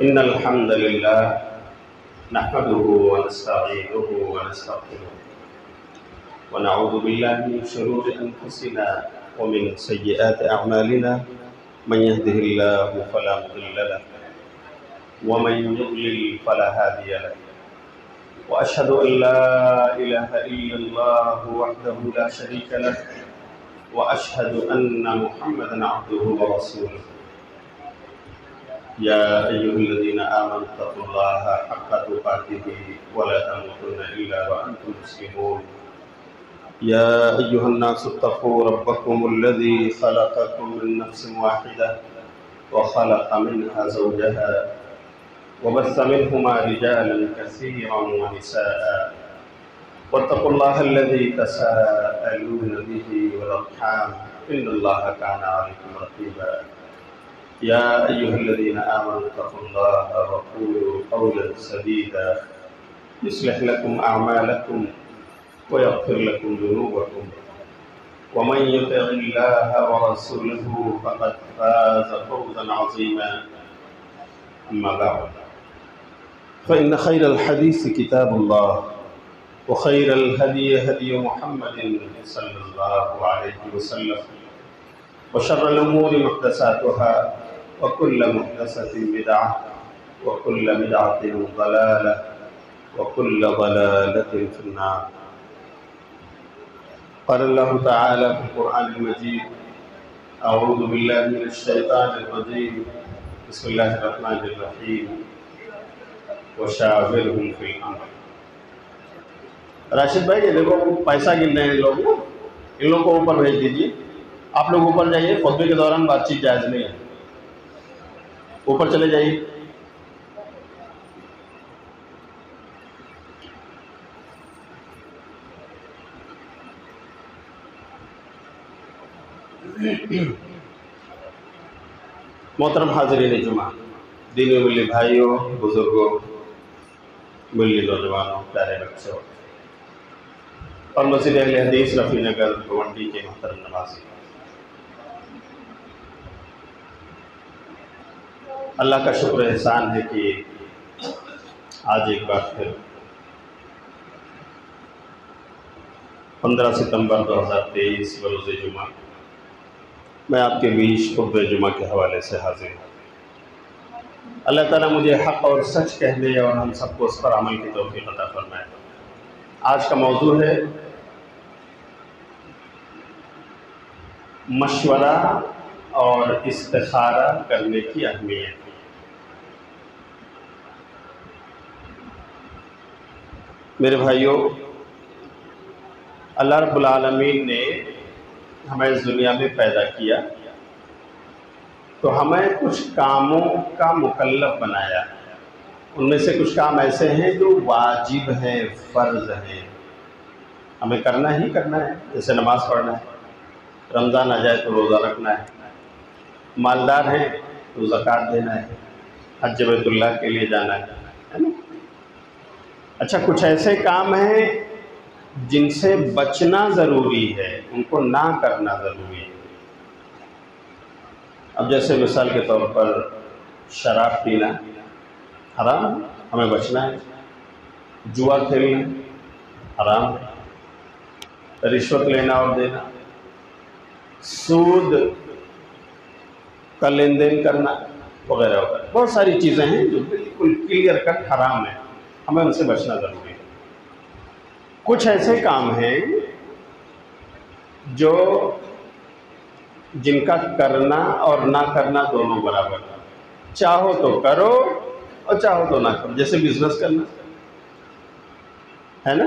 إن الحمد لله نحمده ونستعينه ونستغفره ونعوذ بالله من شرور أنفسنا ومن سيئات أعمالنا. من يهده الله فلا مضل له ومن يضلل فلا هادي له، وأشهد أن لا إله إلا الله وحده لا شريك له، وأشهد أن محمدا عبده ورسوله. يا أيها الذين آمنوا اتقوا الله حق تقاته ولا تموتن إلا وأنتم مسلمون. يا أيها الناس اتقوا ربكم الذي خلقكم من نفس واحدة وخلق منها زوجها وبث منهما رجالا كثيرا ونساء، واتقوا الله الذي تساءلون به والأرحام إن الله كان عليكم رقيبا. يا أيها الذين آمنوا اتقوا الله وقولوا قولا سديدا يصلح لكم أعمالكم ويغفر لكم ذنوبكم، ومن يطع الله ورسوله فقد فاز فوزا عظيما. أما بعد، فإن خير الحديث كتاب الله، وخير الهدي هدي محمد صلى الله عليه وسلم، وشر الأمور محدثاتها، وكل محدثة بدعة، وكل بدعة ضلالة، وكل ضلالة في النار. قال الله تعالى في القرآن المجيد: أعوذ بالله من الشيطان الرجيم، بسم الله الرحمن الرحيم، وشاورهم في الأمر. راشد بھائی، یہ دیکھو پیسہ گن رہے ہیں لوگ، ان لوگوں کو اوپر بھیج دیجیے. آپ لوگ اوپر جائیے، خطبے کے دوران بات چیت جائز نہیں ہے. اوپر چلے جائیے. محترم حاضرین جمعہ، دینی ملی بھائیوں، بزرگوں، ملی نوجوانوں، پیارے بچوں اور مسجد اہل حدیث رفیع نگر گونڈی کے محترم نمازی، اللہ کا شکر احسان ہے کہ آج ایک بار پھر 15 ستمبر 2023 بروز جمعہ میں آپ کے بیچ خطبہ جمعہ کے حوالے سے حاضر ہوں. اللہ تعالیٰ مجھے حق اور سچ کہنے اور ہم سب کو اس پر عمل کی توفیق عطا فرمائے. آج کا موضوع ہے مشورہ اور استخارہ کرنے کی اہمیت. میرے بھائیوں، اللہ رب العالمین نے ہمیں اس دنیا میں پیدا کیا تو ہمیں کچھ کاموں کا مکلف بنایا. ان میں سے کچھ کام ایسے ہیں جو واجب ہیں، فرض ہیں، ہمیں کرنا ہی کرنا ہے. جیسے نماز پڑھنا ہے، رمضان آ جائے تو روزہ رکھنا ہے، مالدار ہیں تو زکوٰۃ دینا ہے، حج بیت اللہ کے لیے جانا ہے نا. اچھا، کچھ ایسے کام ہیں جن سے بچنا ضروری ہے، ان کو نہ کرنا ضروری ہے. اب جیسے مثال کے طور پر شراب پینا حرام، ہمیں بچنا ہے. جوا کھیلنا حرام ہے. رشوت لینا اور دینا، سود کا لین دین کرنا وغیرہ وغیرہ، بہت ساری چیزیں ہیں جو بالکل کلیئر کٹ حرام ہیں، ہمیں ان سے بچنا ضروری ہے. کچھ ایسے کام ہیں جو جن کا کرنا اور نہ کرنا دونوں برابر ہے. چاہو تو کرو اور چاہو تو نہ کرو. جیسے بزنس کرنا ہے نا.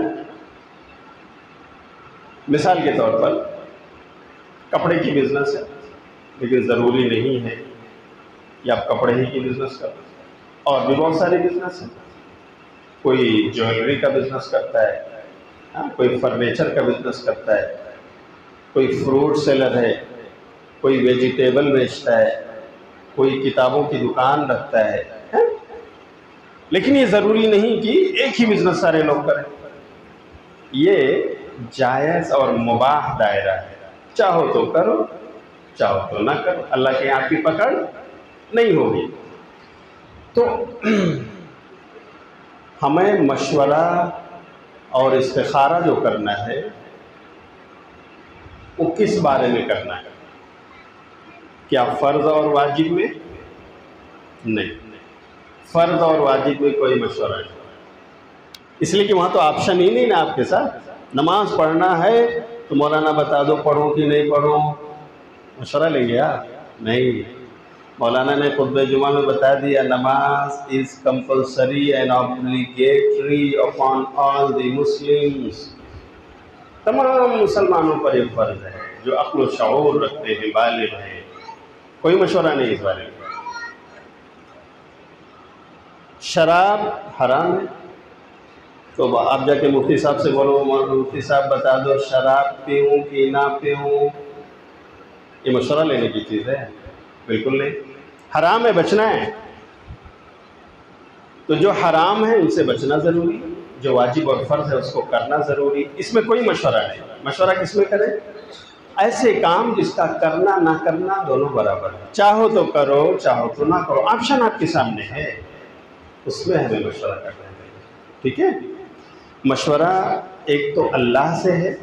مثال کے طور پر کپڑے کی بزنس ہے، لیکن ضروری نہیں ہے کہ آپ کپڑے ہی کی بزنس کرو. اور بھی بہت سارے بزنس ہیں. کوئی جویلری کا بزنس کرتا ہے، کوئی فرنیچر کا بزنس کرتا ہے، کوئی فروٹ سیلر ہے، کوئی ویجیٹیبل بیچتا ہے، کوئی کتابوں کی دکان رکھتا ہے. لیکن یہ ضروری نہیں کہ ایک ہی بزنس سارے لوگ کریں. یہ جائز اور مباح دائرہ ہے. چاہو تو کرو، چاہو تو نہ کرو. اللہ کے یہاں کی پکڑ نہیں ہوگی. تو ہمیں مشورہ اور استخارہ جو کرنا ہے وہ کس بارے میں کرنا ہے؟ کیا فرض اور واجب میں؟ نہیں، فرض اور واجب میں کوئی مشورہ نہیں، اس لیے کہ وہاں تو آپشن ہی نہیں نا آپ کے ساتھ۔ نماز پڑھنا ہے تو مولانا بتا دو پڑھوں کہ نہیں پڑھوں، مشورہ لیں گے آپ؟ نہیں، مولانا نے خطبہ جمعہ میں بتا دیا نماز is compulsory and obligatory upon all the Muslims، تمام مسلمانوں پر یہ فرض ہے جو عقل و شعور رکھتے ہیں، بالغ ہیں۔ کوئی مشورہ نہیں اس بارے میں۔ شراب حرام ہے تو آپ جا کے مفتی صاحب سے بولو مفتی صاحب بتا دو شراب پیوں کہ نہ پیوں، یہ مشورہ لینے کی چیز ہے؟ بالکل نہیں۔ حرام ہے، بچنا ہے، تو جو حرام ہے ان سے بچنا ضروری، جو واجب اور فرض ہے اس کو کرنا ضروری، اس میں کوئی مشورہ نہیں۔ مشورہ کس میں کریں؟ ایسے کام جس کا کرنا نہ کرنا دونوں برابر ہے، چاہو تو کرو چاہو تو نہ کرو، آپشن آپ کے سامنے ہے، اس میں ہمیں مشورہ کرنا ہے، ٹھیک ہے؟ مشورہ ایک تو اللہ سے ہے،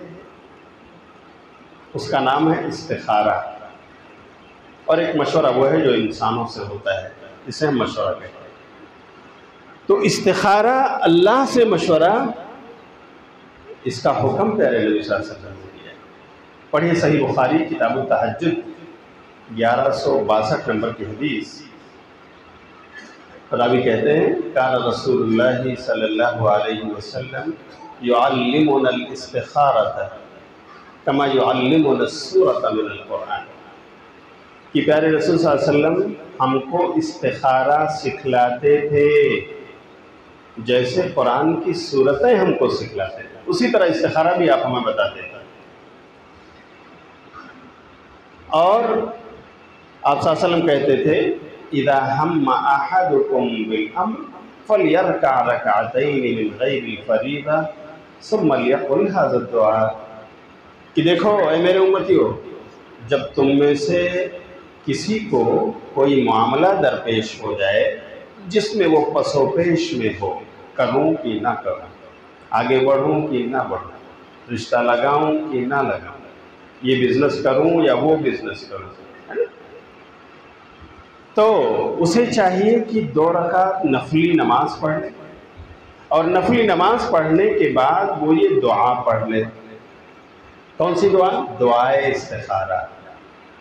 اس کا نام ہے استخارہ، اور ایک مشورہ وہ ہے جو انسانوں سے ہوتا ہے جسے ہم مشورہ کہتے ہیں۔ تو استخارہ اللہ سے مشورہ، اس کا حکم پیارے نبی صلی اللہ علیہ وسلم نے دیا ہے۔ پڑھیے صحیح بخاری کتاب التہجد 1162 نمبر کی حدیث، راوی کہتے ہیں کان رسول اللہ صلی اللہ علیہ وسلم یعلمنا الاستخارۃ کما یعلمنا السورۃ من القرآن، کہ پیارے رسول صلی اللہ علیہ وسلم ہم کو استخارہ سکھلاتے تھے جیسے قرآن کی صورتیں ہم کو سکھلاتے تھے، اسی طرح استخارہ بھی آپ ہمیں بتاتے تھے۔ اور آپ صلی اللہ علیہ وسلم کہتے تھے اذا ہم احدکم بالامر فلیرکع رکعتین من غیر الفریضہ ثم لیقل ھذا الدعاء، کہ دیکھو اے میرے امتیو، جب تم میں سے کسی کو کوئی معاملہ درپیش ہو جائے جس میں وہ پس و پیش میں ہو، کروں کہ نہ کروں، آگے بڑھوں کہ نہ بڑھوں، رشتہ لگاؤں کہ نہ لگاؤں، یہ بزنس کروں یا وہ بزنس کروں، تو اسے چاہیے کہ 2 رکعت نفلی نماز پڑھ لے، اور نفلی نماز پڑھنے کے بعد وہ یہ دعا پڑھ لے۔ کون سی دعا؟ دعائے استخارہ،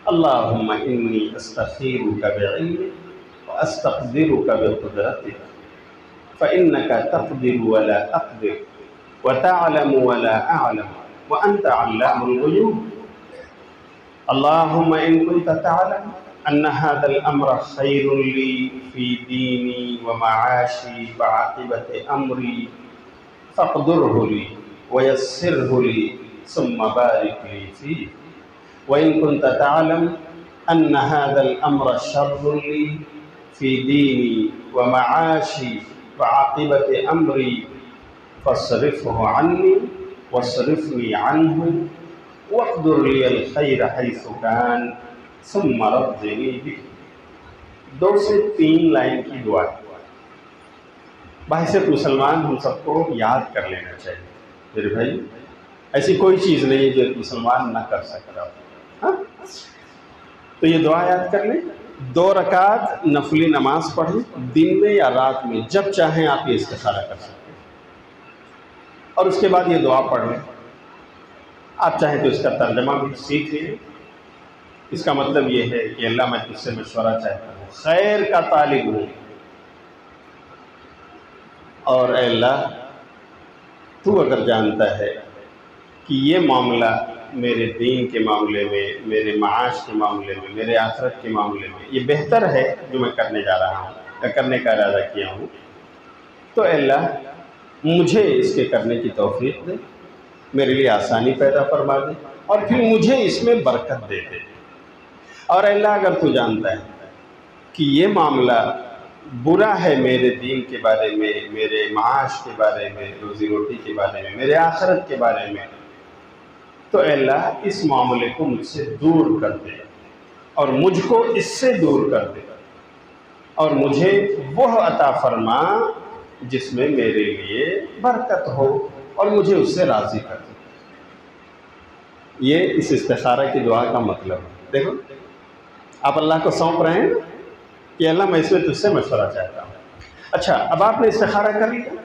اللہم انی استخیرک بعلمک واستقدرک بقدرتک فإنک تقدر ولا اقدر وتعلم ولا اعلم وانت علام الغیوب، اللہم ان کنت تعلم ان هذا الامر خیر لی فی دینی ومعاشی وعاقبت امری فاقدره لی ویسره لی ثم بارک لی فیہ، وإن كنت تعلم أن هذا الأمر شر لي في ديني ومعاشي وعاقبة أمري فاصرفه عني واصرفني عنه واقدر لي الخير حيث كان ثم ردني به۔ 2 سے 3 لائن کی دعا، بحیثیت مسلمان ہم سب کو یاد کر لینا چاہیے میرے بھائی، ایسی کوئی چیز نہیں جو ایک مسلمان نہ کر سکتا، ہاں؟ تو یہ دعا یاد کر لیں، 2 رکعت نفلی نماز پڑھیں، دن میں یا رات میں جب چاہیں آپ یہ استخارہ کر سکتے ہیں، اور اس کے بعد یہ دعا پڑھ لیں۔ آپ چاہیں تو اس کا ترجمہ بھی سیکھ لیں، اس کا مطلب یہ ہے کہ اللہ میں تجھ سے مشورہ چاہتا ہوں، خیر کا طالب ہوں، اور اے اللہ تو اگر جانتا ہے کہ یہ معاملہ میرے دین کے معاملے میں، میرے معاش کے معاملے میں، میرے آخرت کے معاملے میں یہ بہتر ہے جو میں کرنے جا رہا ہوں یا کرنے کا ارادہ کیا ہوں، تو اے اللہ مجھے اس کے کرنے کی توفیق دے، میرے لیے آسانی پیدا فرما دے، اور پھر مجھے اس میں برکت دے دے۔ اور اے اللہ اگر تو جانتا ہے کہ یہ معاملہ برا ہے میرے دین کے بارے میں، میرے معاش کے بارے میں، روزی روٹی کے بارے میں، میرے آخرت کے بارے میں، تو اے اللہ اس معاملے کو مجھ سے دور کر دے اور مجھ کو اس سے دور کر دے۔ اور مجھے وہ عطا فرما جس میں میرے لیے برکت ہو اور مجھے اس سے راضی کر دے۔ یہ اس استخارہ کی دعا کا مطلب ہے۔ دیکھو آپ اللہ کو سونپ رہے ہیں کہ اللہ میں اس میں تجھ سے مشورہ چاہتا ہوں۔ اچھا، اب آپ نے استخارہ کر لیا،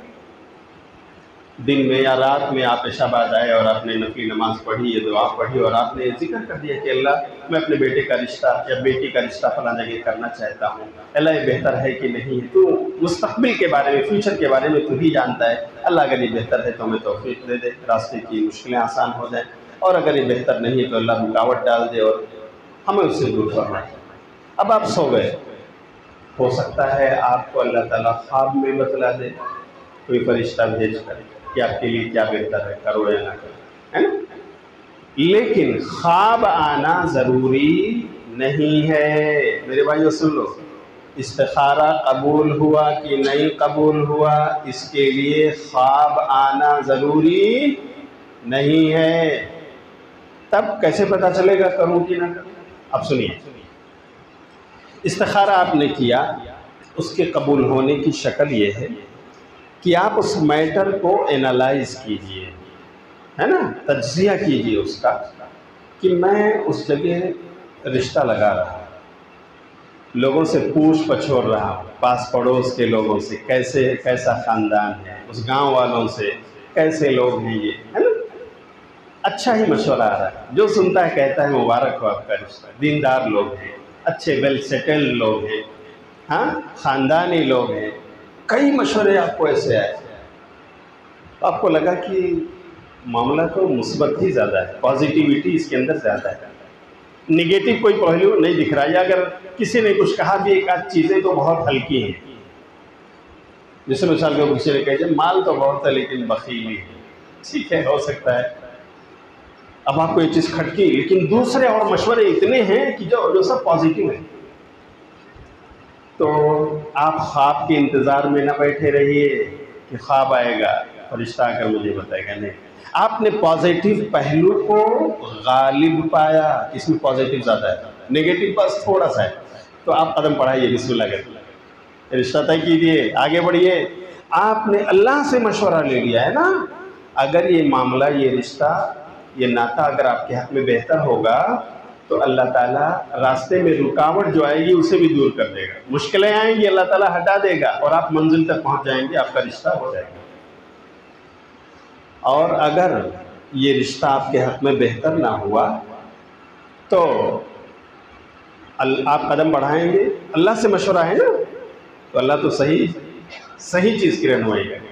دن میں یا رات میں آپ عشاء بعد آئے اور آپ نے نفلی نماز پڑھی، یہ دعا پڑھی، اور آپ نے ذکر کر دیا کہ اللہ میں اپنے بیٹے کا رشتہ یا بیٹی کا رشتہ فلاں جگہ کرنا چاہتا ہوں، اللہ یہ بہتر ہے کہ نہیں، تو مستقبل کے بارے میں، فیوچر کے بارے میں تو ہی جانتا ہے، اللہ اگر یہ بہتر ہے تو ہمیں توفیق دے دے، راستے کی مشکلیں آسان ہو جائیں، اور اگر یہ بہتر نہیں ہے تو اللہ رکاوٹ ڈال دے اور ہمیں اس سے دور فرمائے۔ اب آپ سو گئے، ہو سکتا ہے آپ کو اللہ تعالیٰ خواب میں بتلا دے، کوئی فرشتہ بھیج کر کہ آپ کے لیے کیا بہتر ہے، کرو یا نہ کرو، ہے نا؟ لیکن خواب آنا ضروری نہیں ہے میرے بھائیو، سن لو، استخارہ قبول ہوا کہ نہیں قبول ہوا اس کے لیے خواب آنا ضروری نہیں ہے۔ تب کیسے پتہ چلے گا کروں کہ نہ کروں؟ اب سنیے، استخارہ آپ نے کیا، اس کے قبول ہونے کی شکل یہ ہے کہ آپ اس میٹر کو اینالائز کیجئے، ہے نا، تجزیہ کیجئے اس کا، کہ میں اس جگہ رشتہ لگا رہا ہوں، لوگوں سے پوچھ پچھوڑ رہا ہوں، پاس پڑوس کے لوگوں سے کیسا خاندان ہے، اس گاؤں والوں سے کیسے لوگ ہیں، یہ ہے نا، اچھا ہی مشورہ آ رہا ہے، جو سنتا ہے کہتا ہے مبارک ہو آپ کا رشتہ، دیندار لوگ ہیں، اچھے ویل سیٹلڈ لوگ ہیں، ہاں خاندانی لوگ ہیں، کئی مشورے آپ کو ایسے آئے، آپ کو لگا کہ معاملہ تو مثبت ہی زیادہ ہے، پازیٹیوٹی اس کے اندر زیادہ ہے، نگیٹو کوئی پہلو نہیں دکھ رہا، یا اگر کسی نے کچھ کہا بھی ایک آدھ چیزیں تو بہت ہلکی ہیں، جیسے مثال کے کسی نے کہا مال تو بہت ہے لیکن بخیلی ہے، ٹھیک ہے، ہو سکتا ہے، اب آپ کو یہ چیز کھٹکی، لیکن دوسرے اور مشورے اتنے ہیں کہ جو سب پازیٹیو ہیں، تو آپ خواب کے انتظار میں نہ بیٹھے رہیے کہ خواب آئے گا فرشتہ آ کر مجھے بتائے گا، نہیں، آپ نے پازیٹیو پہلو کو غالب پایا، اس میں پازیٹیو زیادہ ہے، نیگیٹو بس تھوڑا سا ہے، تو آپ قدم بڑھائیے، بسم اللہ کریں، رشتہ طے کیجیے، آگے بڑھیے، آپ نے اللہ سے مشورہ لے لیا ہے نا، اگر یہ معاملہ، یہ رشتہ، یہ ناطہ اگر آپ کے حق میں بہتر ہوگا تو اللہ تعالیٰ راستے میں رکاوٹ جو آئے گی اسے بھی دور کر دے گا، مشکلیں آئیں گی اللہ تعالیٰ ہٹا دے گا، اور آپ منزل تک پہنچ جائیں گے، آپ کا رشتہ ہو جائے گا۔ اور اگر یہ رشتہ آپ کے حق میں بہتر نہ ہوا تو آپ قدم بڑھائیں گے، اللہ سے مشورہ ہے نا، تو اللہ تو صحیح چیز کی رہنمائی کرے گا،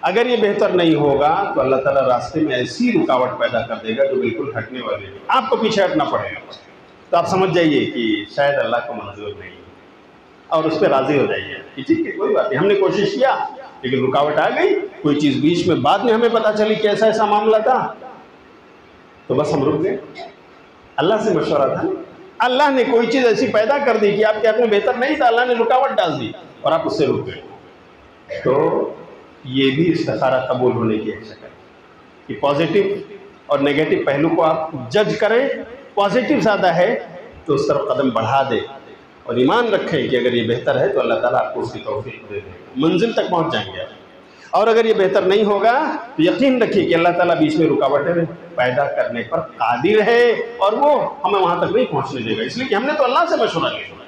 اگر یہ بہتر نہیں ہوگا تو اللہ تعالیٰ راستے میں ایسی رکاوٹ پیدا کر دے گا جو بالکل ہٹنے والی نہیں، آپ کو پیچھے ہٹنا پڑے گا، تو آپ سمجھ جائیے کہ شاید اللہ کو منظور نہیں ہے، اور اس پہ راضی ہو جائیے کہ ٹھیک ہے، کوئی بات نہیں، ہم نے کوشش کیا لیکن رکاوٹ آ گئی، کوئی چیز بیچ میں بعد میں ہمیں پتہ چلی کہ ایسا معاملہ تھا، تو بس ہم رک گئے، اللہ سے مشورہ تھا، اللہ نے کوئی چیز ایسی پیدا کر دی کہ آپ کے حق میں بہتر نہیں تھا، اللہ نے رکاوٹ ڈال دی اور آپ اس سے رک گئے، تو یہ بھی استخارہ قبول ہونے کی ایک شکل ہے کہ پازیٹیو اور نیگیٹو پہلو کو آپ جج کریں، پازیٹیو زیادہ ہے تو اس طرف قدم بڑھا دیں، اور ایمان رکھیں کہ اگر یہ بہتر ہے تو اللہ تعالیٰ آپ کو اس کی توفیق دے دے گا، منزل تک پہنچ جائیں گے آپ، اور اگر یہ بہتر نہیں ہوگا تو یقین رکھیے کہ اللہ تعالیٰ بیچ میں رکاوٹیں پیدا کرنے پر قادر ہے، اور وہ ہمیں وہاں تک نہیں پہنچنے دے گا، اس لیے کہ ہم نے تو اللہ سے مشورہ لیا۔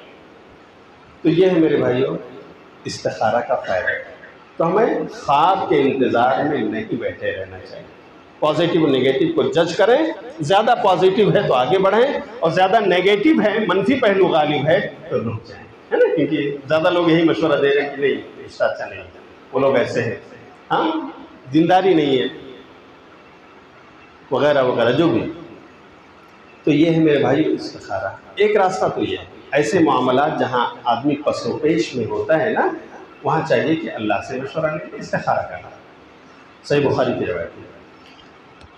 تو یہ ہے میرے بھائیوں استخارہ کا فائدہ، تو ہمیں خواب کے انتظار میں نہیں بیٹھے رہنا چاہیے، پازیٹیو اور نیگیٹو کو جج کریں، زیادہ پازیٹیو ہے تو آگے بڑھیں، اور زیادہ نیگیٹو ہے، منفی پہلو غالب ہے تو رک جائیں، ہے نا، کیونکہ زیادہ لوگ یہی مشورہ دے رہے ہیں کہ نہیں رشتہ اچھا نہیں ہے، وہ لوگ ایسے ہیں، ہاں دینداری نہیں ہے، وغیرہ وغیرہ جو بھی، تو یہ ہے میرے بھائی استخارہ۔ ایک راستہ تو یہ ہے، ایسے معاملات جہاں آدمی پس و پیش میں ہوتا ہے نا، وہاں چاہیے کہ اللہ سے مشورہ لے کے استخارہ کرنا، صحیح بخاری کی روایت ہے۔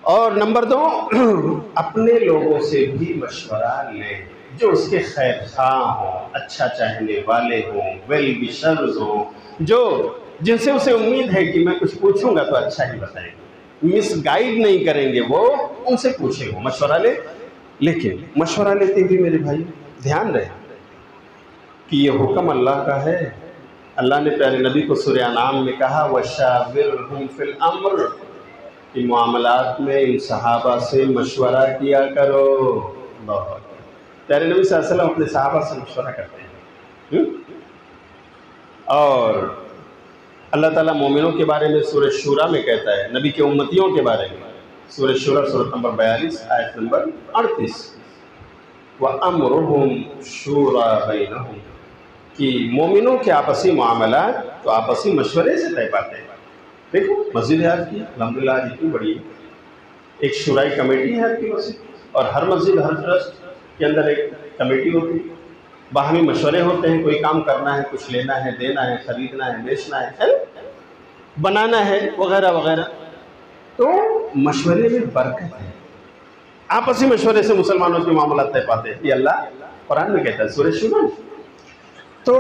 اور نمبر 2، اپنے لوگوں سے بھی مشورہ لیں جو اس کے خیر خواہ ہوں، اچھا چاہنے والے ہوں، ویل وشرز ہوں، جن سے اسے امید ہے کہ میں کچھ پوچھوں گا تو اچھا ہی بتائیں گے، مس گائیڈ نہیں کریں گے، وہ ان سے پوچھے وہ مشورہ لے، لیکن مشورہ لیتے ہوئے میرے بھائی دھیان رہے کہ یہ حکم اللہ کا ہے. اللہ نے پیارے نبی کو سورہ انعام میں کہا وَشَاوِرْهُمْ فِي الْأَمْرِ کہ معاملات میں ان صحابہ سے مشورہ کیا کرو. اللہ اکبر. پیارے نبی صلی اللہ علیہ وسلم اپنے صحابہ سے مشورہ کرتے ہیں. اور اللہ تعالیٰ مومنوں کے بارے میں سورہ شورى میں کہتا ہے، نبی کے امتیوں کے بارے میں سورہ شورى سورۃ نمبر 42 آیت نمبر 38 وَأَمْرُهُمْ شُورَى بَيْنَهُمْ کہ مومنوں کے آپسی معاملات تو آپسی مشورے سے طے پاتے ہیں. دیکھو مسجد ہے آپ کی، الحمدللہ آج اتنی بڑی ہے، ایک شورائی کمیٹی ہے آپ کی مسجد، اور ہر مسجد ہر ٹرسٹ کے اندر ایک کمیٹی ہوتی ہے، باہمی مشورے ہوتے ہیں، کوئی کام کرنا ہے، کچھ لینا ہے، دینا ہے، خریدنا ہے، بیچنا ہے، بنانا ہے، وغیرہ وغیرہ. تو مشورے میں برکت ہے، آپسی مشورے سے مسلمانوں کے معاملات طے پاتے ہیں. یہ اللہ قرآن میں کہتا ہے سورہ شورى. تو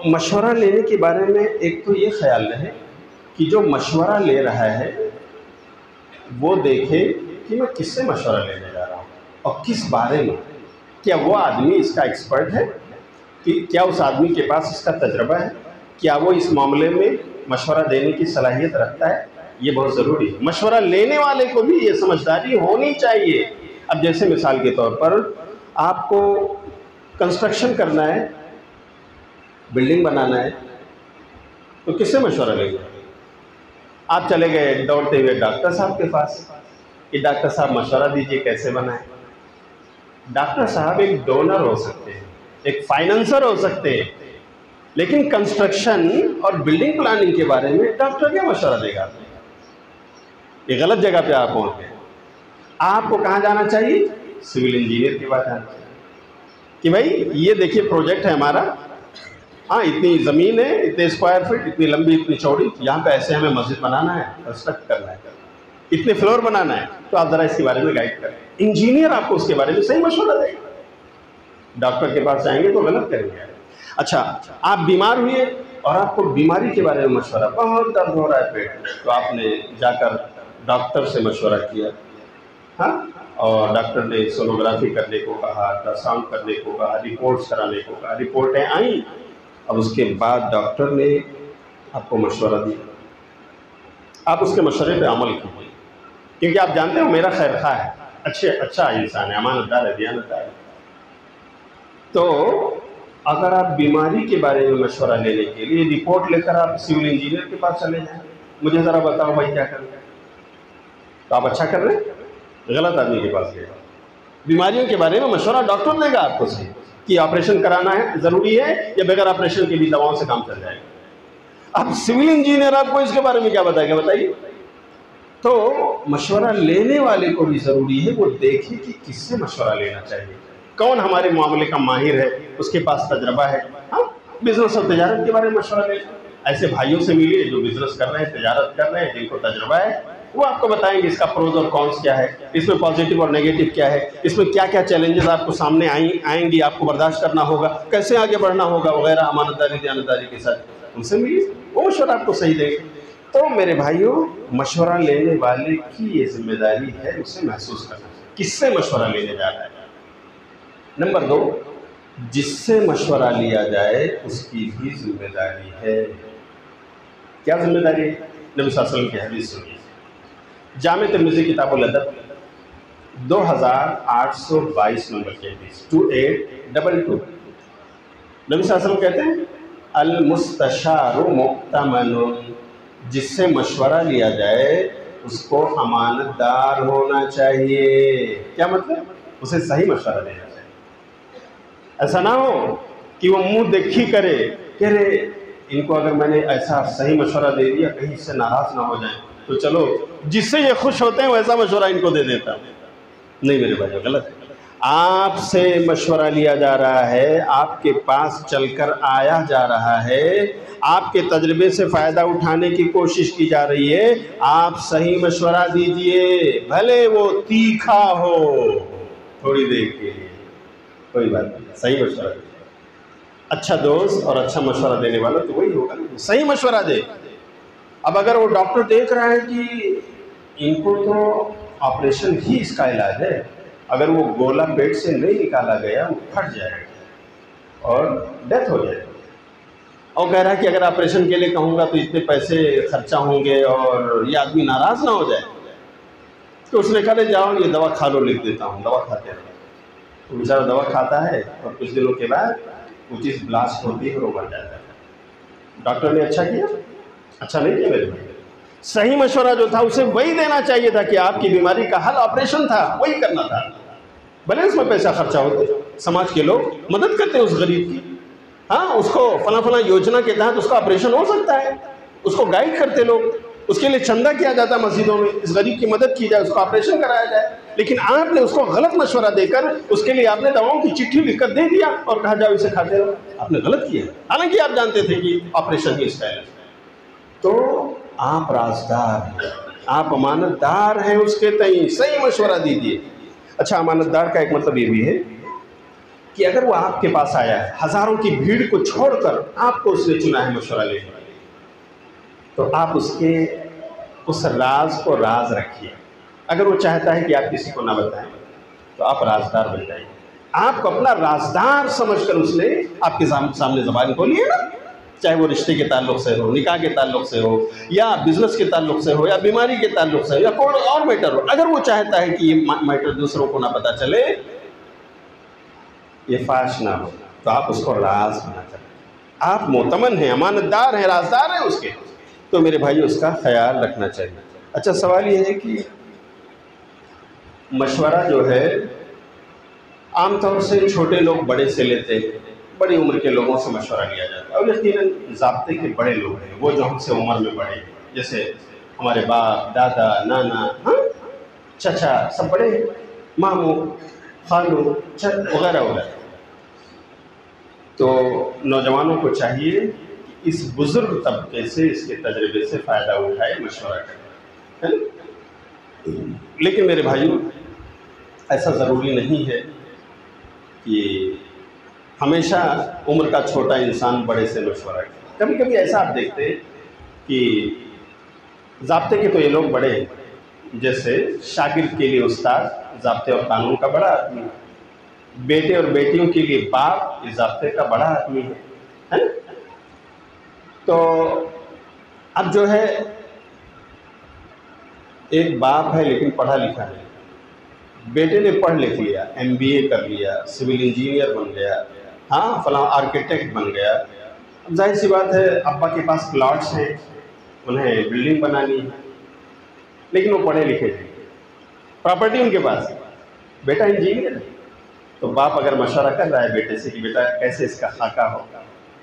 مشورہ لینے کے بارے میں ایک تو یہ خیال رہے کہ جو مشورہ لے رہا ہے وہ دیکھے کہ میں کس سے مشورہ لینے جا رہا ہوں اور کس بارے میں. کیا وہ آدمی اس کا ایکسپرٹ ہے؟ کہ کیا اس آدمی کے پاس اس کا تجربہ ہے؟ کیا وہ اس معاملے میں مشورہ دینے کی صلاحیت رکھتا ہے؟ یہ بہت ضروری ہے. مشورہ لینے والے کو بھی یہ سمجھداری ہونی چاہیے. اب جیسے مثال کے طور پر آپ کو کنسٹرکشن کرنا ہے، بلڈنگ بنانا ہے، تو کس سے مشورہ لیں گے؟ آپ چلے گئے دوڑتے ہوئے ڈاکٹر صاحب کے پاس کہ ڈاکٹر صاحب مشورہ دیجئے کیسے بنائیں. ڈاکٹر صاحب ایک ڈونر ہو سکتے ہیں، ایک فائنانسر ہو سکتے ہیں، لیکن کنسٹرکشن اور بلڈنگ پلاننگ کے بارے میں ڈاکٹر کیا مشورہ دے گا؟ یہ غلط جگہ پہ آپ پہنچ گئے. آپ کو کہاں جانا چاہیے؟ سول انجینئر کے پاس جانا چاہیے کہ بھائی یہ دیکھیے پروجیکٹ ہے ہمارا، ہاں اتنی زمین ہے، اتنے اسکوائر فٹ، اتنی لمبی اتنی چوڑی، یہاں پہ ایسے ہمیں مسجد بنانا ہے، کنسٹرکٹ کرنا ہے، اتنے فلور بنانا ہے، تو آپ ذرا اس کے بارے میں گائیڈ کریں. انجینئر آپ کو اس کے بارے میں صحیح مشورہ دے گا. ڈاکٹر کے پاس جائیں گے تو غلط کریں گے. اچھا آپ بیمار ہوئے اور آپ کو بیماری کے بارے میں مشورہ، بہت درد ہو رہا ہے پیٹ میں، تو آپ نے جا کر ڈاکٹر سے مشورہ کیا، ہاں، اور ڈاکٹر نے سونوگرافی کرنے کو کہا، الٹرا ساؤنڈ کرنے کو کہا، رپورٹس کرانے کو کہا، رپورٹیں آئیں. اب اس کے بعد ڈاکٹر نے آپ کو مشورہ دیا، آپ اس کے مشورے پہ عمل کیجیے، کیونکہ آپ جانتے ہو میرا خیر خواہ ہے، اچھا انسان ہے، امانت دار ہے، دیانت دار ہے. تو اگر آپ بیماری کے بارے میں مشورہ لینے کے لیے رپورٹ لے کر آپ سول انجینئر کے پاس چلے جائیں، مجھے ذرا بتاؤ بھائی کیا کریں، تو آپ اچھا کر رہے ہیں، غلط آدمی کے پاس گئے. بیماریوں کے بارے میں مشورہ ڈاکٹر دے گا آپ کو صحیح کہ آپریشن کرانا ہے ضروری ہے یا بغیر آپریشن کے بھی دواؤں سے کام چل جائے گا. اب سول انجینئر آپ کو اس کے بارے میں کیا بتائے گا، بتائیے. تو مشورہ لینے والے کو بھی ضروری ہے وہ دیکھے کہ کس سے مشورہ لینا چاہیے، کون ہمارے معاملے کا ماہر ہے، اس کے پاس تجربہ ہے. ہاں بزنس اور تجارت کے بارے میں مشورہ لیں، ایسے بھائیوں سے ملیے جو بزنس کر رہے ہیں، تجارت کر رہے ہیں، جن کو تجربہ ہے، وہ آپ کو بتائیں گے اس کا پروز اور کونس کیا ہے، اس میں پازیٹیو اور نیگیٹو کیا ہے، اس میں کیا کیا چیلنجز آپ کو سامنے آئیں گی، آپ کو برداشت کرنا ہوگا، کیسے آگے بڑھنا ہوگا وغیرہ. امانت داری دیانت داری کے ساتھ ان سے ملیے، وہ مشورہ آپ کو صحیح دے گا. تو میرے بھائیوں مشورہ لینے والے کی یہ ذمہ داری ہے اسے محسوس کرنا کس سے مشورہ لینے جا رہا ہے. نمبر 2، جس سے مشورہ لیا جائے اس کی بھی ذمہ داری ہے. کیا ذمہ داری ہے؟ نبی صلی اللہ علیہ وسلم کی حدیث سنیے، جامع ترمذی کتاب الادب 2822 نمبر کی حدیث 2822. نبی صلی اللہ علیہ وسلم کہتے ہیں المستشار مؤتمن، جس سے مشورہ لیا جائے اس کو امانت دار ہونا چاہیے. کیا مطلب؟ اسے صحیح مشورہ دینا چاہیے. ایسا نہ ہو کہ وہ منہ دیکھی کرے کہ رے ان کو اگر میں نے ایسا صحیح مشورہ دے دیا کہیں اس سے ناراض نہ ہو جائیں، تو چلو جس سے یہ خوش ہوتے ہیں ویسا مشورہ ان کو دے دیتا ہوں. نہیں میرے بھائی غلط ہے. آپ سے مشورہ لیا جا رہا ہے، آپ کے پاس چل کر آیا جا رہا ہے، آپ کے تجربے سے فائدہ اٹھانے کی کوشش کی جا رہی ہے، آپ صحیح مشورہ دیجئے، بھلے وہ تیکھا ہو تھوڑی دیر کے لیے، کوئی بات نہیں، صحیح مشورہ دیجئے. اچھا دوست اور اچھا مشورہ دینے والا تو وہی ہوگا نا، صحیح مشورہ دے. اب اگر وہ ڈاکٹر دیکھ رہا ہے کہ ان کو تو آپریشن ہی اس کا علاج ہے، اگر وہ گولا پیٹ سے نہیں نکالا گیا وہ پھٹ جائے گا اور ڈیتھ ہو جائے اور کہہ رہا ہے کہ اگر آپریشن کے لیے کہوں گا تو اتنے پیسے خرچہ ہوں گے اور یہ آدمی ناراض نہ ہو جائے. تو اس نے کہا جاؤ یہ دوا کھا لو، لکھ دیتا ہوں، دوا کھاتے رہو. تو بیچارہ دوا کھاتا ہے اور کچھ دنوں کے بعد وہ چیز بلاسٹ ہوتی ہے اور وہ مر جاتا ہے. ڈاکٹر نے اچھا کیا؟ اچھا نہیں کیا میرے بھائی. صحیح مشورہ جو تھا اسے وہی دینا چاہیے تھا کہ آپ کی بیماری کا حل آپریشن تھا، وہی کرنا تھا. بھلے اس میں پیسہ خرچہ ہوتے، سماج کے لوگ مدد کرتے ہیں اس غریب کی. ہاں اس کو فلاں فلاں یوجنا کے تحت اس کا آپریشن ہو سکتا ہے، اس کو گائیڈ کرتے لوگ، اس کے لیے چندہ کیا جاتا ہے مسجدوں میں، اس غریب کی مدد کی جائے، اس کو آپریشن کرایا جائے. لیکن آپ نے اس کو غلط مشورہ دے کر اس کے لیے آپ نے دواؤں کی چٹھی لکھ کر دے دیا اور کہا جاؤ اسے کھاتے رہو. آپ نے غلط کیا، حالانکہ آپ جانتے تھے کہ آپریشن ہی اسٹائل ہے. تو آپ رازدار ہیں، آپ امانت دار ہیں، اس کے تئیں صحیح مشورہ دیجیے. اچھا، امانت دار کا ایک مطلب یہ بھی ہے کہ اگر وہ آپ کے پاس آیا ہے، ہزاروں کی بھیڑ کو چھوڑ کر آپ کو اس نے چنا ہے مشورہ لینے کے لیے، تو آپ اس راز کو راز رکھیے. اگر وہ چاہتا ہے کہ آپ کسی کو نہ بتائیں تو آپ رازدار بن جائیں. آپ کو اپنا رازدار سمجھ کر اس نے آپ کے سامنے زبان کھولی ہے نا، چاہے وہ رشتے کے تعلق سے ہو، نکاح کے تعلق سے ہو، یا بزنس کے تعلق سے ہو، یا بیماری کے تعلق سے ہو، یا کوئی اور میٹر ہو. اگر وہ چاہتا ہے کہ یہ میٹر دوسروں کو نہ پتہ چلے، یہ فاش نہ ہو، تو آپ اس کو راز بنا کر، آپ معتمن ہیں، امانت دار ہیں، رازدار ہیں اس کے، تو میرے بھائی اس کا خیال رکھنا چاہیے. اچھا، سوال یہ ہے کہ مشورہ جو ہے عام طور سے چھوٹے لوگ بڑے سے لیتے ہیں، بڑی عمر کے لوگوں سے مشورہ لیا جاتا ہے، اور یقیناً ضابطے کے بڑے لوگ ہیں، وہ جو ہم سے عمر میں بڑے، جیسے ہمارے باپ، دادا، نانا، چچا، سب بڑے، ماموں، خالو، وغیرہ وغیرہ. تو نوجوانوں کو چاہیے کہ اس بزرگ طبقے سے، اس کے تجربے سے فائدہ اٹھائے، مشورہ کرے. لیکن میرے بھائیوں، ایسا ضروری نہیں ہے کہ ہمیشہ عمر کا چھوٹا انسان بڑے سے مشورہ کرے. کبھی کبھی ایسا آپ دیکھتے ہیں کہ ضابطے کے تو یہ لوگ بڑے ہیں، جیسے شاگرد کے لیے استاد ضابطے اور قانون کا بڑا آدمی ہے، بیٹے اور بیٹیوں کے لیے باپ اس ضابطے کا بڑا آدمی ہے. تو اب جو ہے ایک باپ ہے لیکن پڑھا لکھا ہے، بیٹے نے پڑھ لکھ لیا، MBA کر لیا، سول انجینئر بن گیا، ہاں فلاں آرکیٹیکٹ بن گیا. اب ظاہر سی بات ہے ابا کے پاس پلاٹس ہیں، انہیں بلڈنگ بنانی ہے، لیکن وہ پڑھے لکھے تھے، پراپرٹی ان کے پاس ہے، بیٹا انجینئر ہے. تو باپ اگر مشورہ کر رہا ہے بیٹے سے کہ بیٹا کیسے اس کا خاکہ ہو،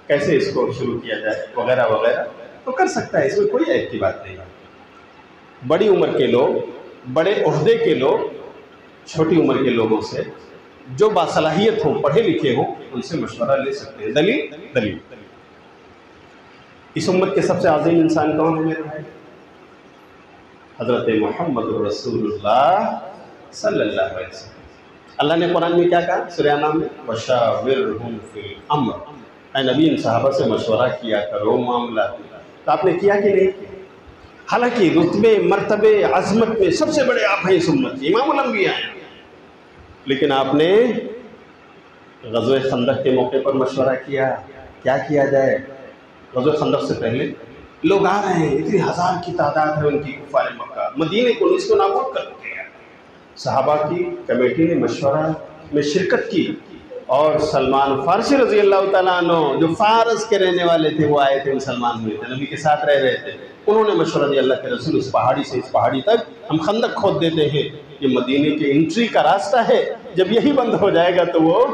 کیسے اس کو شروع کیا جائے، وغیرہ وغیرہ، تو کر سکتا ہے، اس میں کوئی عیب کی بات نہیں ہے. بڑی عمر کے لوگ، بڑے عہدے کے لوگ چھوٹی عمر کے لوگوں سے جو باصلاحیت ہوں، پڑھے لکھے ہوں، ان سے مشورہ لے سکتے ہیں. دلیل اس امت کے سب سے عظیم انسان کون ہے میرے بھائی؟ حضرت محمد رسول اللہ صلی اللہ علیہ وسلم. اللہ نے قرآن میں کیا کہا سورہ انعام میں؟ وَشَاوِرْهُمْ فِي الْأَمْرِ. اے نبی ان صحابہ سے مشورہ کیا کرو معاملات میں. تو آپ نے کیا کہ نہیں کیا؟ حالانکہ رتبے، مرتبے، عظمت میں سب سے بڑے آپ ہیں اس امت کے، امام الانبیاء ہیں، لیکن آپ نے غزوہ خندق کے موقع پر مشورہ کیا. کیا کیا جائے؟ غزوہ خندق سے پہلے لوگ آ رہے ہیں، اتنی ہزار کی تعداد ہے ان کی، کفار مکہ مدینے کو اس کو نابود کر دیا. صحابہ کی کمیٹی نے مشورہ میں شرکت کی، اور سلمان فارسی رضی اللہ تعالیٰ عنہ جو فارس کے رہنے والے تھے، وہ آئے تھے، مسلمان ہوئے تھے، نبی کے ساتھ رہ رہے تھے. انہوں نے مشورہ دیا اللہ کے رسول اس پہاڑی سے اس پہاڑی تک ہم خندق کھود دیتے ہیں، یہ مدینے کے انٹری کا راستہ ہے، جب یہی بند ہو جائے گا تو وہ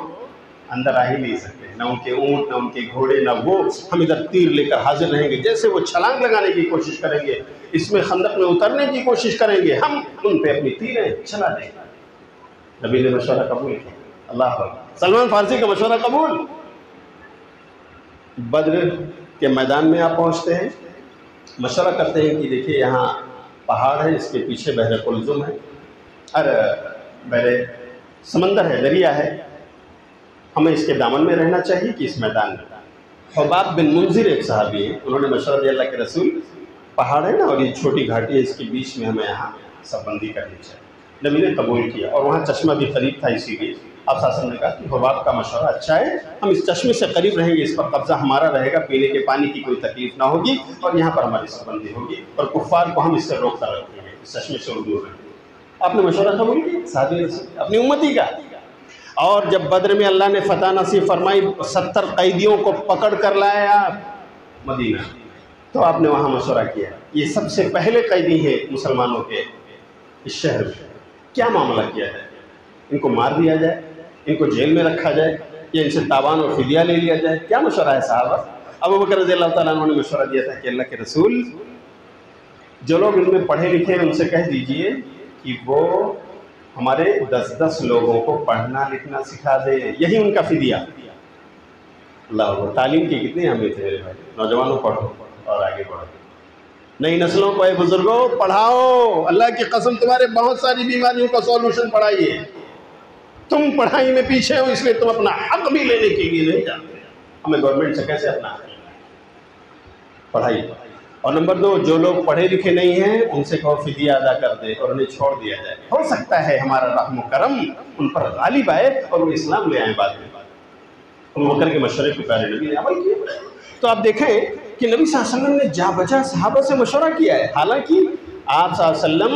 اندر آ ہی نہیں سکتے، نہ ان کے اونٹ، نہ ان کے گھوڑے، نہ وہ. ہم ادھر تیر لے کر حاضر رہیں گے، جیسے وہ چھلانگ لگانے کی کوشش کریں گے، اس میں خندق میں اترنے کی کوشش کریں گے، ہم ان پہ اپنی تیریں چلا دیں گے. نبی نے مشورہ قبول کیا. اللہ اکبر. سلمان فارسی کا مشورہ قبول. بدر کے میدان میں آپ پہنچتے ہیں، مشورہ کرتے ہیں کہ دیکھیے یہاں پہاڑ ہے، اس کے پیچھے بحر کلزم ہے، بحر سمندر ہے، دریا ہے، ہمیں اس کے دامن میں رہنا چاہیے کہ اس میدان میں. حباب بن منذر ایک صحابی ہیں، انہوں نے مشورہ دیا اللہ کے رسول پہاڑ ہے نا اور یہ چھوٹی گھاٹی ہے، اس کے بیچ میں ہمیں یہاں سب بندی کرنی چاہیے. نبی نے قبول کیا، اور وہاں چشمہ بھی قریب تھا، اسی لیے آپ صلی اللہ علیہ وسلم نے کہا کہ حباب کا مشورہ اچھا ہے، ہم اس چشمے سے قریب رہیں گے، اس پر قبضہ ہمارا رہے گا، پینے کے پانی کی کوئی تکلیف نہ ہوگی، اور یہاں پر ہماری سربندی ہوگی، اور کفار کو ہم اس سے روک کر رکھیں گے، اس چشمے سے دور رہیں گے۔ آپ نے مشورہ قبول کیا صحابی اپنی امتی کا۔ اور جب بدر میں اللہ نے فتح نصیب فرمائی، 70 قیدیوں کو پکڑ کر لائے آپ مدینہ، تو آپ نے وہاں مشورہ کیا۔ یہ سب سے پہلے قیدی ہیں مسلمانوں کے اس شہر میں، کیا معاملہ کیا جائے؟ ان کو مار دیا جائے، ان کو جیل میں رکھا جائے، یا ان سے تاوان اور فدیہ لے لیا جائے؟ کیا مشورہ ہے صحابہ؟ ابوبکر رضی اللہ تعالیٰ عنہ نے مشورہ دیا تھا کہ اللہ کے رسول، جو لوگ ان میں پڑھے لکھے ہیں ان سے کہہ دیجئے کہ وہ ہمارے 10 لوگوں کو پڑھنا لکھنا سکھا دے، یہی ان کا فدیہ۔ اللہ اکبر، تعلیم کی کتنی اہمیت ہے میرے بھائی۔ نوجوانوں پڑھو اور آگے بڑھو، نئی نسلوں کو اے بزرگوں پڑھاؤ، اللہ کی قسم تمہارے بہت ساری بیماریوں کا سولوشن پڑھائیے۔ تم پڑھائی میں پیچھے ہو اس لیے تم اپنا حق بھی لینے کے لیے نہیں جانتے، ہمیں گورنمنٹ سے کیسے اپنا حق لینا ہے؟ پڑھائی۔ اور نمبر 2، جو لوگ پڑھے لکھے نہیں ہیں ان سے کہو فدیہ ادا کر دے اور انہیں چھوڑ دیا جائے، ہو سکتا ہے ہمارا رحم و کرم ان پر غالب آئے اور وہ اسلام لے آئیں بعد میں۔ ابوبکر کے مشورے پہ پیارے نبی نے عمل کیا۔ تو آپ دیکھیں کہ نبی صلی اللہ علیہ وسلم نے جا بجا صحابہ سے مشورہ کیا ہے، حالانکہ آپ صلی اللہ علیہ وسلم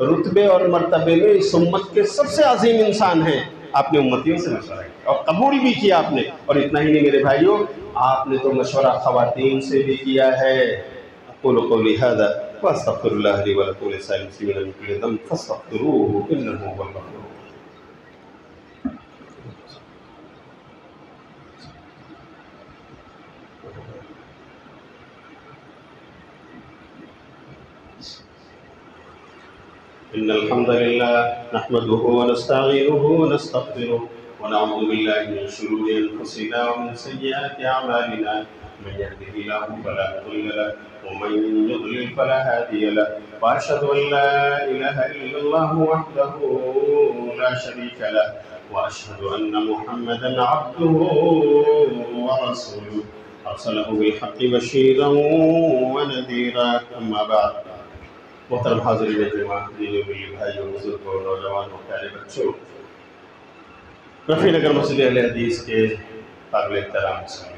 رتبے اور مرتبے میں اس امت کے سب سے عظیم انسان ہیں، آپ نے امتیوں سے مشورہ کیا اور قبول بھی کیا آپ نے۔ اور اتنا ہی نہیں میرے بھائیوں، آپ نے تو مشورہ خواتین سے بھی کیا ہے۔ اقول قولی هذا واستغفر الله لي ولكم ولسائر المسلمين من كل ذنب فاستغفروه انه هو الغفور الرحيم۔ إن الحمد لله نحمده ونستعينه ونستغفره ونعوذ بالله من شرور أنفسنا ومن سيئات أعمالنا، من يهده الله فلا مضل له ومن يضلل فلا هادي له، وأشهد أن لا إله إلا الله وحده لا شريك له، وأشهد أن محمدا عبده ورسوله أرسله بالحق بشيرا ونذيرا، أما بعد۔ محترم حاضرین جمعہ، دینی میرے بھائیوں، بزرگوں، نوجوانوں، پیارے بچوں، رفیع نگر مسجد اہل حدیث کے قابل احترام سامعین،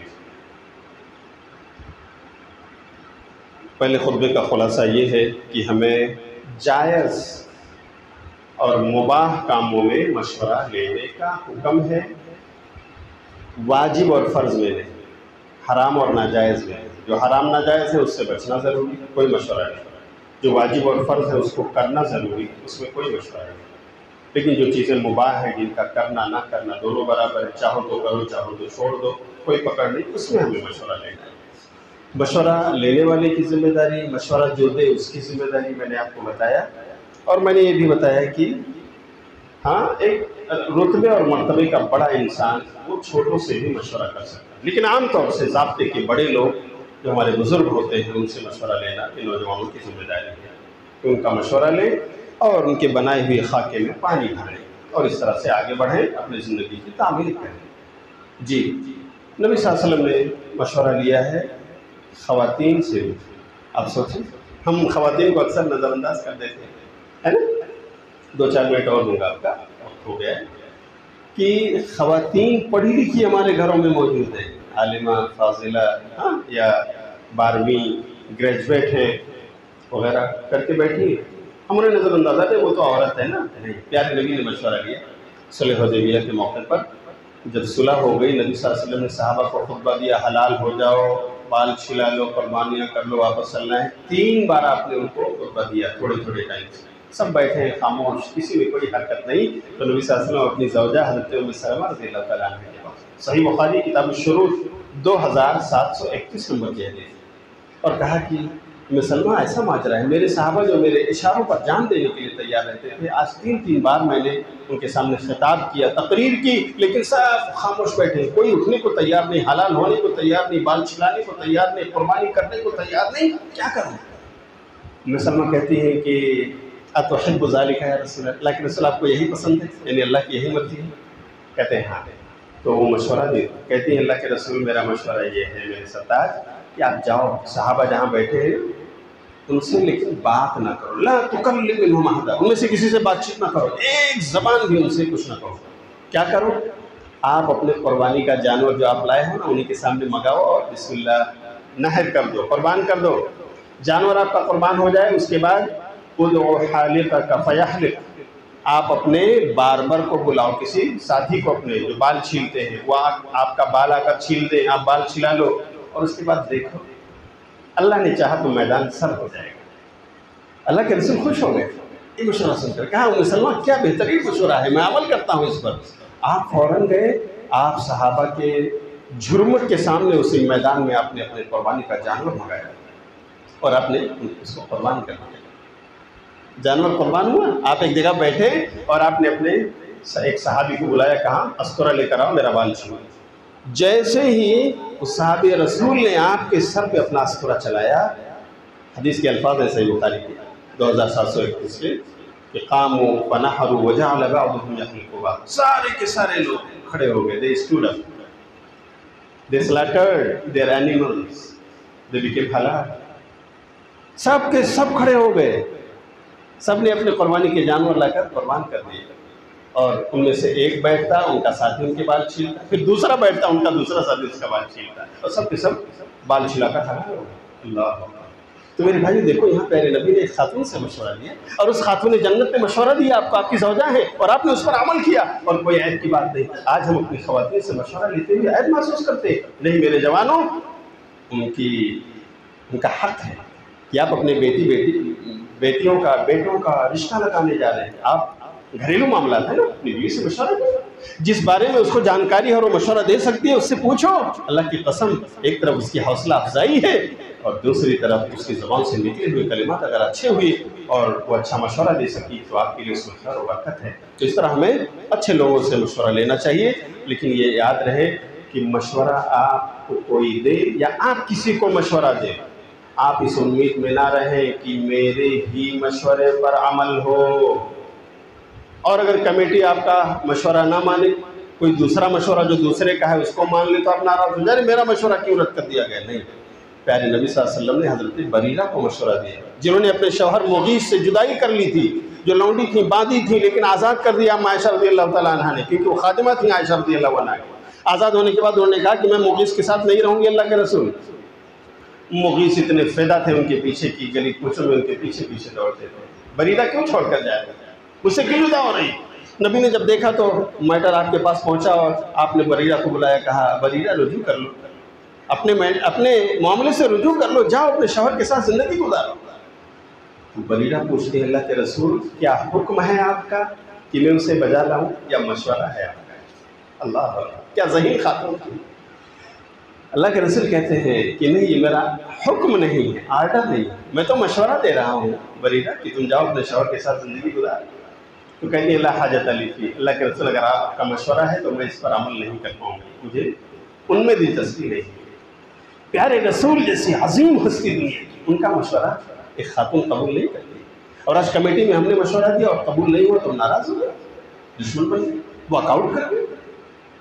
پہلے خطبے کا خلاصہ یہ ہے کہ ہمیں جائز اور مباح کاموں میں مشورہ لینے کا حکم ہے، واجب اور فرض میں نہیں، حرام اور ناجائز میں۔ جو حرام ناجائز ہے اس سے بچنا ضروری، کوئی مشورہ نہیں۔ جو واجب اور فرض ہے اس کو کرنا ضروری، اس میں کوئی مشورہ نہیں۔ لیکن جو چیزیں مباح ہیں جن کا کرنا نہ کرنا دونوں برابر ہے، چاہو تو کرو چاہو تو چھوڑ دو، کوئی پکڑ نہیں، اس میں ہمیں مشورہ لینا ہے۔ مشورہ لینے والے کی ذمہ داری، مشورہ جو دے اس کی ذمہ داری میں نے آپ کو بتایا، اور میں نے یہ بھی بتایا کہ ہاں ایک رتبے اور مرتبے کا بڑا انسان وہ چھوٹوں سے بھی مشورہ کر سکتا ہے، لیکن عام طور سے ضابطے کے بڑے لوگ جو ہمارے بزرگ ہوتے ہیں ان سے مشورہ لینا یہ نوجوانوں کی ذمہ داری ہے کہ ان کا مشورہ لیں اور ان کے بنائے ہوئے خاکے میں پانی بھریں اور اس طرح سے آگے بڑھیں، اپنی زندگی کی تعمیر کریں۔ جی، نبی صلی اللہ علیہ وسلم نے مشورہ لیا ہے خواتین سے بھی۔ آپ سوچیں، ہم خواتین کو اکثر نظر انداز کر دیتے ہیں، ہے نا؟ 2-4 منٹ اور دوں گا، آپ کا وقت ہو گیا ہے، کہ خواتین پڑھی لکھی ہمارے گھروں میں موجود ہیں، عالمہ، فاضلہ، ہاں، یا 12ویں گریجویٹ ہیں وغیرہ کر کے بیٹھی، ہم انہیں نظر انداز آتے وہ تو عورت ہے نا۔ نہیں، پیارے نبی نے مشورہ لیا صلح حدیبیہ کے موقع پر، جب صلح ہو گئی نبی صلی اللہ علیہ وسلم نے صحابہ کو خطبہ دیا، حلال ہو جاؤ، بال چھلا لو، قربانیاں کر لو، واپس چلنا ہے۔ 3 بار آپ نے ان کو خطبہ دیا، تھوڑے تھوڑے ٹائم سے، سب بیٹھے ہیں خاموش، کسی میں کوئی حرکت نہیں۔ تو نبی صلی اللہ علیہ وسلم اپنی زوجہ حضرت ام سلمہ رضی اللہ تعالیٰ عنہ کے پاس، صحیح بخاری کتاب الشروط 2731 نمبر کی حدیث، اور کہا کہ ام سلمہ ایسا ماجرا ہے، میرے صحابہ جو میرے اشاروں پر جان دینے کے لیے تیار رہتے تھے، آج 3 بار میں نے ان کے سامنے خطاب کیا، تقریر کی، لیکن سب خاموش بیٹھے، کوئی اٹھنے کو تیار نہیں، حلال ہونے کو تیار نہیں، بال چھلانے کو تیار نہیں، قربانی کرنے کو تیار نہیں، کیا کروں؟ ام سلمہ کہتی ہیں کہ اتحب ذلک یا رسول اللہ کے رسول، آپ کو یہی پسند ہے، یعنی اللہ کی یہی مرضی ہے؟ کہتے ہیں ہاں۔ تو وہ مشورہ دی، کہتی ہیں اللہ کے رسول میرا مشورہ یہ ہے میرے سرتاج کہ آپ جاؤ، صحابہ جہاں بیٹھے ہیں ان سے لیکن بات نہ کرو، لا تکلم منہم احدا، ان میں سے کسی سے بات چیت نہ کرو، ایک زبان بھی ان سے کچھ نہ کرو، کیا کرو؟ آپ اپنے قربانی کا جانور جو آپ لائے ہو نا انہیں کے سامنے منگاؤ اور بسم اللہ نحر کر دو، قربان کر دو۔ جانور آپ کا قربان ہو جائے، اس کے بعد ادعو حالقک فیحلق، آپ اپنے باربر کو بلاؤ، کسی ساتھی کو اپنے جو بال چھیلتے ہیں، وہ آپ کا بال آ کر چھیل دیں، آپ بال چھلا لو، اور اس کے بعد دیکھو اللہ نے چاہا تو میدان سر ہو جائے گا۔ اللہ کے رسول خوش ہو گئے یہ مشورہ سن کر، کہا مسلمان کیا بہترین مشورہ ہے، میں عمل کرتا ہوں اس پر۔ آپ فوراً گئے، آپ صحابہ کے جھرمٹ کے سامنے اسی میدان میں آپ نے اپنے قربانی کا جانور منگایا اور آپ نے اس کو قربان کر دیا۔ جانور قربان ہوا، آپ ایک جگہ بیٹھے اور آپ نے اپنے ایک صحابی کو بلایا، کہا استورا لے کر آؤ، میرا بال چھو۔ جیسے ہی اس صحابی رسول نے آپ کے سر پہ اپنا استورا چلایا، حدیث کے الفاظ ہیں صحیح بخاری کے 2731 کے، کہ قاموا فنحروا وجعل بعضهم يحلق بعض، سارے کے سارے لوگ کھڑے ہو گئے، they stood up, they slaughtered their animals, they became halal، سب کے سب کھڑے ہو گئے، سب نے اپنے قربانی کے جانور لا کر قربان کر دیے، اور ان میں سے ایک بیٹھتا ان کا ساتھی ان کے بال چھیلتا، پھر دوسرا بیٹھتا ان کا دوسرا ساتھی اس کا بال چھیلتا، اور سب کے سب بال چھلا کر حلال ہو گئے۔ اللہ۔ تو میرے بھائی دیکھو، یہاں پیارے نبی نے ایک خاتون سے مشورہ لیا، اور اس خاتون نے جنت میں مشورہ دیا آپ کو، آپ کی زوجہ ہے، اور آپ نے اس پر عمل کیا، اور کوئی عیب کی بات نہیں۔ آج ہم اپنی خواتین سے مشورہ لیتے ہوئے عیب محسوس کرتے ہیں، نہیں میرے جوانوں، ان کا حق ہے کہ آپ اپنے بیٹیوں کا بیٹوں کا رشتہ لگانے جا رہے ہیں، آپ گھریلو معاملات ہیں نا، اپنی بیوی سے مشورہ کرو، جس بارے میں اس کو جانکاری ہے اور وہ مشورہ دے سکتی ہے اس سے پوچھو۔ اللہ کی قسم، ایک طرف اس کی حوصلہ افزائی ہے اور دوسری طرف اس کی زبان سے نکلے ہوئے کلمات اگر اچھے ہوئے اور وہ اچھا مشورہ دے سکی تو آپ کے لیے اس میں خیر و برکت ہے۔ تو اس طرح ہمیں اچھے لوگوں سے مشورہ لینا چاہیے، لیکن یہ یاد رہے کہ مشورہ آپ کو کوئی دے یا آپ کسی کو مشورہ دیں، آپ اس امید میں نہ رہیں کہ میرے ہی مشورے پر عمل ہو، اور اگر کمیٹی آپ کا مشورہ نہ مانے، کوئی دوسرا مشورہ جو دوسرے کا ہے اس کو مان لے تو آپ ناراض ہو جائیں، میرا مشورہ کیوں رد کر دیا گیا؟ نہیں، پیارے نبی صلی اللہ علیہ وسلم نے حضرت بریرہ کو مشورہ دیا، جنہوں نے اپنے شوہر مغیث سے جدائی کر لی تھی، جو لونڈی تھیں، باندھی تھیں، لیکن آزاد کر دیا عائشہ رضی اللہ تعالیٰ عنہ نے، کیونکہ وہ خادمہ تھیں عائشہ رضی اللہ عنہ کی۔ آزاد ہونے کے بعد انہوں نے کہا کہ میں مغیث کے ساتھ نہیں رہوں گی اللہ کے رسول۔ مغیث اتنے فیدا تھے ان کے پیچھے کی گلی کوچوں میں ان کے پیچھے پیچھے دوڑتے تھے، بریرہ کیوں چھوڑ کر جائے گا، مجھ سے کیوں جدا ہو رہی؟ نبی نے جب دیکھا تو میٹر آپ کے پاس پہنچا اور آپ نے بریرہ کو بلایا، کہا بریرہ رجوع کر لو، اپنے معاملے سے رجوع کر لو، جاؤ اپنے شوہر کے ساتھ زندگی گزارو۔ بریرہ پوچھتے ہیں اللہ کے رسول کیا حکم ہے آپ کا کہ میں اسے بجا لاؤں یا مشورہ ہے آپ کا؟ اللہ کیا ذہین خاتون تھی۔ اللہ کے رسول کہتے ہیں کہ نہیں، یہ میرا حکم نہیں ہے، آرڈر نہیں ہے، میں تو مشورہ دے رہا ہوں بریرہ کہ تم جاؤ اپنے شوہر کے ساتھ زندگی گزارو۔ تو کہتے ہیں اللہ حاجت علی فی، اللہ کے رسول اگر آپ کا مشورہ ہے تو میں اس پر عمل نہیں کر پاؤں گی، مجھے ان میں دلچسپی نہیں۔ پیارے رسول جیسی عظیم ہستی دنیا کی، ان کا مشورہ ایک خاتون قبول نہیں کرتی، اور آج کمیٹی میں ہم نے مشورہ دیا اور قبول نہیں ہوا تو ناراض ہو گئے، دشمن بن گئے، واک آؤٹ کر گئے۔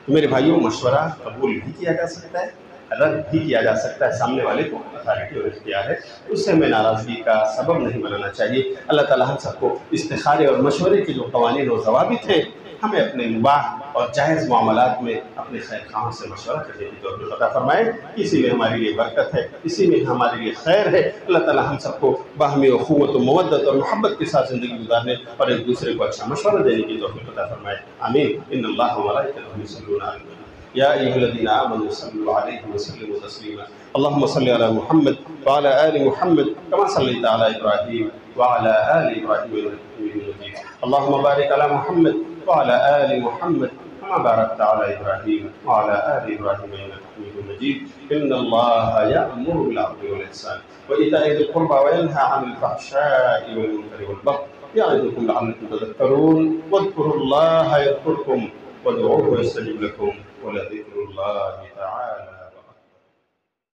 میرے بھائیوں، مشورہ قبول بھی کیا جا سکتا ہے، رد بھی کیا جا سکتا ہے، سامنے والے کو اتھارٹی اور اختیار ہے، اس سے ہمیں ناراضگی کا سبب نہیں بنانا چاہیے۔ اللہ تعالیٰ ہم سب کو استخارے اور مشورے کے جو قوانین اور ضوابط ہیں، ہمیں اپنے مباح اور جائز معاملات میں اپنے خیر خواہوں سے مشورہ کرنے کی توفیق عطا فرمائے، اسی میں ہمارے لیے برکت ہے، اسی میں ہمارے لیے خیر ہے۔ اللہ تعالیٰ ہم سب کو باہمی اخوت و مودت اور محبت کے ساتھ زندگی گزارنے اور ایک دوسرے کو اچھا مشورہ دینے کی توفیق عطا فرمائے، آمین۔ ان اللہ و ملائکتہ یصلون علی النبی یا ایھا الذین آمنوا صلوا علیہ وسلموا تسلیما۔ اللهم صل على محمد وعلى آل محمد كما صليت على إبراهيم وعلى آل إبراهيم إنك حميد مجيد۔ اللهم بارك على محمد وعلى آل محمد كما باركت على إبراهيم وعلى آل إبراهيم إنك حميد مجيد۔ إن الله يأمر بالعدل والإحسان وإيتاء ذي القربى وينهى عن الفحشاء والمنكر والبغي يعظكم لعلكم تذكرون واذكروا الله يذكركم وادعوه يستجب لكم ولذكر الله تعالى